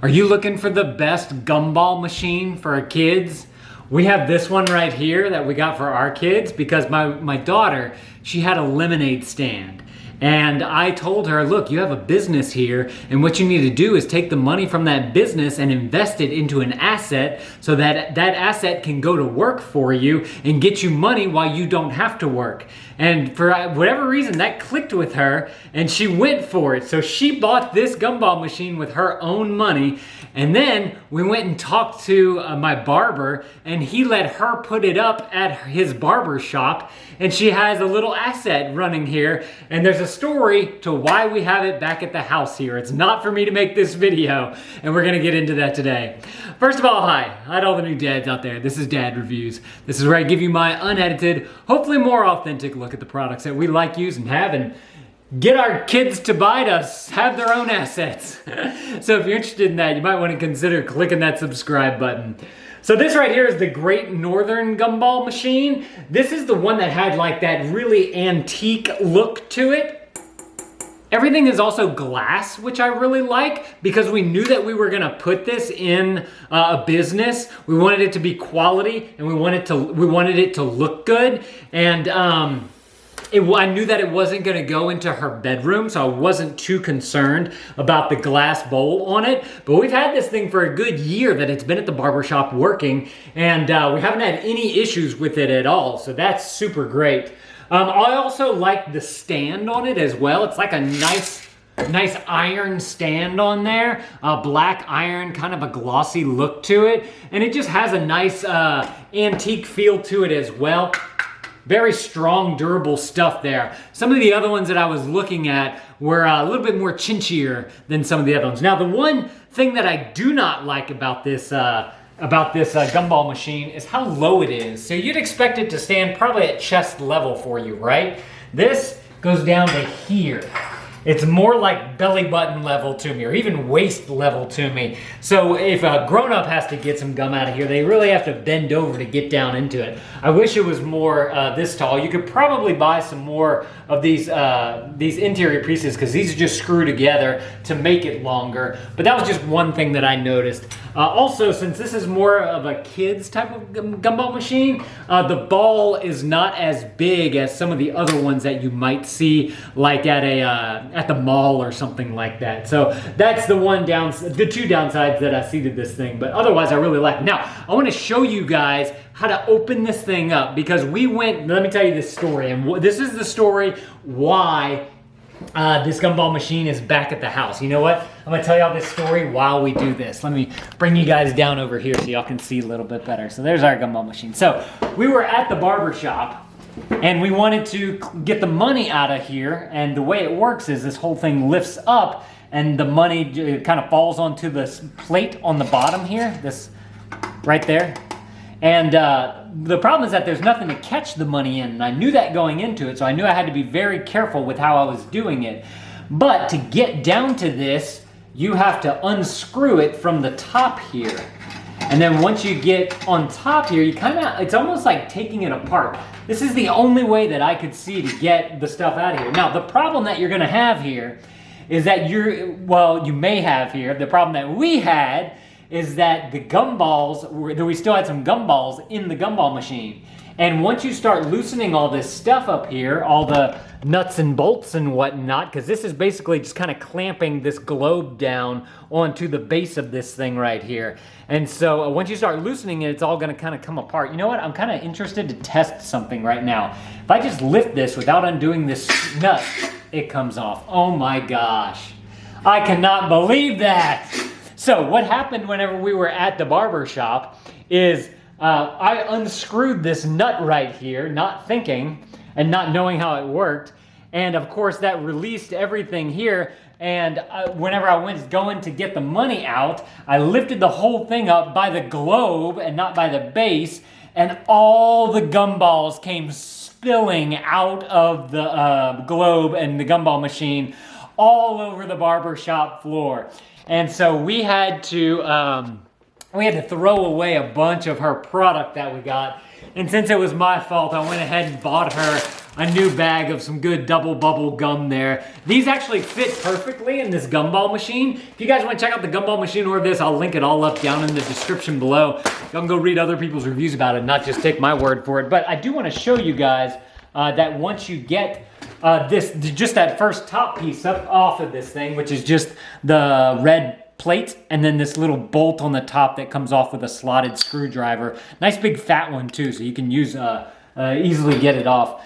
Are you looking for the best gumball machine for our kids? We have this one right here that we got for our kids because my daughter, she had a lemonade stand. And I told her, look, you have a business here, and what you need to do is take the money from that business and invest it into an asset so that that asset can go to work for you and get you money while you don't have to work. And for whatever reason, that clicked with her, and she went for it. So she bought this gumball machine with her own money, and then we went and talked to my barber, and he let her put it up at his barber shop, and she has a little asset running here, and there's a story to why we have it back at the house here. It's not for me to make this video, and we're gonna get into that today. First of all, hi to all the new dads out there. This is Dad Reviews. This is where I give you my unedited, hopefully more authentic look at the products that we like, use, and have, and get our kids to buy us, have their own assets. So if you're interested in that, you might want to consider clicking that subscribe button. So this right here is the Great Northern Gumball machine. This is the one that had like that really antique look to it. Everything is also glass, which I really like because we knew that we were gonna put this in a business. We wanted it to be quality, and we wanted it to look good. And I knew that it wasn't gonna go into her bedroom, so I wasn't too concerned about the glass bowl on it. But we've had this thing for a good year that it's been at the barbershop working, and we haven't had any issues with it at all, so that's super great. I also like the stand on it as well. It's like a nice iron stand on there, black iron, kind of a glossy look to it, and it just has a nice antique feel to it as well. Very strong, durable stuff there. Some of the other ones that I was looking at were a little bit more chinchier than some of the other ones. Now, the one thing that I do not like about this gumball machine is how low it is. So you'd expect it to stand probably at chest level for you, right? This goes down to here. It's more like belly button level to me, or even waist level to me. So if a grown-up has to get some gum out of here, they really have to bend over to get down into it. I wish it was more this tall. You could probably buy some more of these interior pieces because these are just screwed together to make it longer. But that was just one thing that I noticed. Also, since this is more of a kid's type of gumball machine, the ball is not as big as some of the other ones that you might see like at the mall or something like that. So that's the two downsides that I see to this thing, but otherwise I really like it. Now, I want to show you guys how to open this thing up because let me tell you this story, and this is the story why this gumball machine is back at the house. You know what? I'm gonna tell y'all this story while we do this. Let me bring you guys down over here so y'all can see a little bit better. So there's our gumball machine. So we were at the barber shop, and we wanted to get the money out of here, and the way it works is this whole thing lifts up, and the money kind of falls onto this plate on the bottom here, this right there. And the problem is that there's nothing to catch the money in, and I knew that going into it, so I knew I had to be very careful with how I was doing it. But to get down to this, you have to unscrew it from the top here. And then once you get on top here, it's almost like taking it apart. This is the only way that I could see to get the stuff out of here. Now, the problem that you're gonna have here is that you may have here, the problem that we had is that the gumballs, we still had some gumballs in the gumball machine. And once you start loosening all this stuff up here, all the nuts and bolts and whatnot, because this is basically just kind of clamping this globe down onto the base of this thing right here. And so once you start loosening it, it's all gonna kind of come apart. You know what? I'm kind of interested to test something right now. If I just lift this without undoing this nut, it comes off. Oh my gosh. I cannot believe that. So what happened whenever we were at the barber shop is I unscrewed this nut right here, not thinking and not knowing how it worked. And of course that released everything here. And whenever I was going to get the money out, I lifted the whole thing up by the globe and not by the base. And all the gumballs came spilling out of the globe and the gumball machine all over the barber shop floor. And so we had to throw away a bunch of her product that we got. And since it was my fault, I went ahead and bought her a new bag of some good double bubble gum there. These actually fit perfectly in this gumball machine. If you guys want to check out the gumball machine or this, I'll link it all up down in the description below. You can go read other people's reviews about it, not just take my word for it. But I do want to show you guys that once you get just that first top piece up off of this thing, which is just the red plate, and then this little bolt on the top that comes off with a slotted screwdriver. Nice big fat one too, so you can use easily get it off.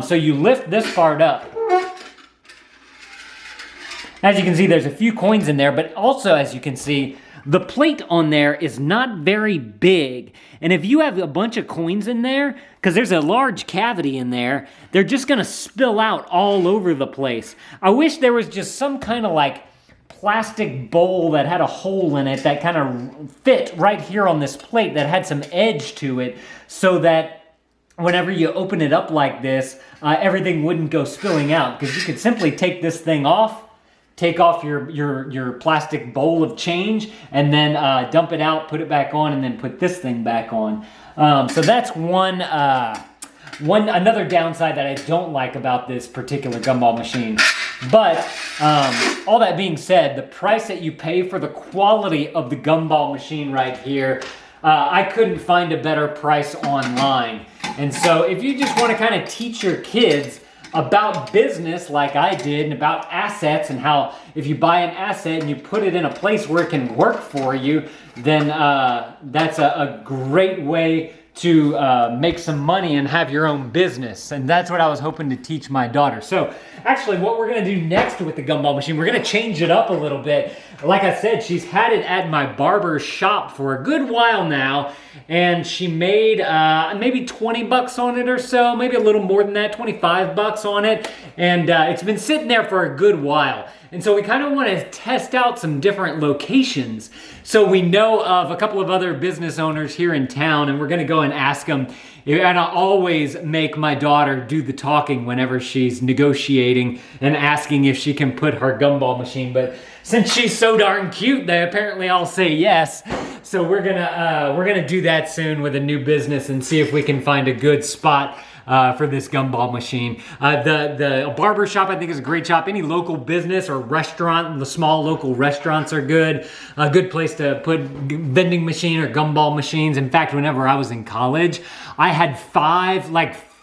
So you lift this part up. As you can see, there's a few coins in there, but also as you can see, the plate on there is not very big. And if you have a bunch of coins in there, because there's a large cavity in there, they're just gonna spill out all over the place. I wish there was just some kind of like plastic bowl that had a hole in it that kind of fit right here on this plate that had some edge to it, so that whenever you open it up like this, everything wouldn't go spilling out, because you could simply take this thing off, take off your plastic bowl of change, and then dump it out, put it back on, and then put this thing back on. So that's another downside that I don't like about this particular gumball machine. But all that being said, the price that you pay for the quality of the gumball machine right here, I couldn't find a better price online. And so if you just want to kind of teach your kids about business like I did, and about assets, and how if you buy an asset and you put it in a place where it can work for you, then that's a great way to make some money and have your own business. And that's what I was hoping to teach my daughter. So actually what we're gonna do next with the gumball machine, we're gonna change it up a little bit. Like I said, she's had it at my barber shop for a good while now, and she made maybe 20 bucks on it or so, maybe a little more than that, 25 bucks on it. And it's been sitting there for a good while. And so we kind of want to test out some different locations. So we know of a couple of other business owners here in town, and we're going to go and ask them. And I always make my daughter do the talking whenever she's negotiating and asking if she can put her gumball machine. But since she's so darn cute, they apparently all say yes. So we're gonna do that soon with a new business and see if we can find a good spot for this gumball machine. The barber shop, I think, is a great shop. Any local business or restaurant, the small local restaurants are good. A good place to put vending machine or gumball machines. In fact, whenever I was in college, I had 5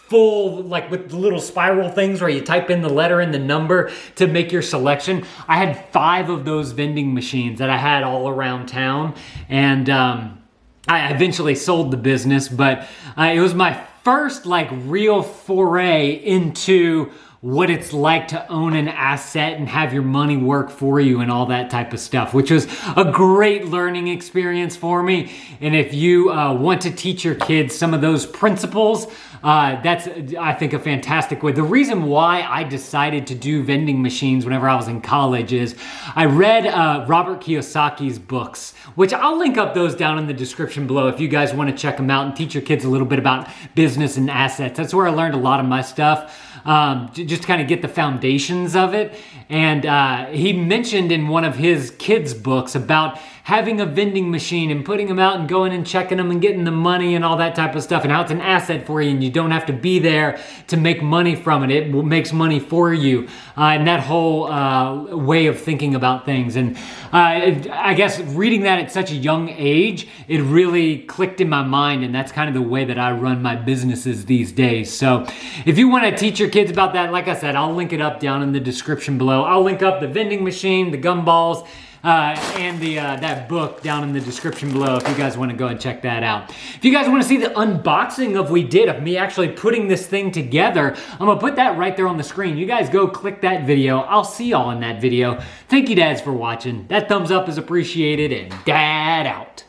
full, with the little spiral things where you type in the letter and the number to make your selection. I had 5 of those vending machines that I had all around town. And I eventually sold the business, but it was my first real foray into what it's like to own an asset and have your money work for you and all that type of stuff, which was a great learning experience for me. And if you want to teach your kids some of those principles, that's, I think, a fantastic way. The reason why I decided to do vending machines whenever I was in college is I read Robert Kiyosaki's books, which I'll link up those down in the description below if you guys want to check them out and teach your kids a little bit about business and assets. That's where I learned a lot of my stuff. Just to kind of get the foundations of it. And he mentioned in one of his kids' books about having a vending machine and putting them out and going and checking them and getting the money and all that type of stuff, and how it's an asset for you and you don't have to be there to make money from it. It makes money for you. And that whole way of thinking about things. And I guess reading that at such a young age, it really clicked in my mind, and that's kind of the way that I run my businesses these days. So if you want to teach your kids about that, like I said, I'll link it up down in the description below. I'll link up the vending machine, the gumballs, and that book down in the description below if you guys want to go and check that out. If you guys want to see the unboxing of me actually putting this thing together, I'm going to put that right there on the screen. You guys go click that video. I'll see y'all in that video. Thank you, dads, for watching. That thumbs up is appreciated, and Dad out.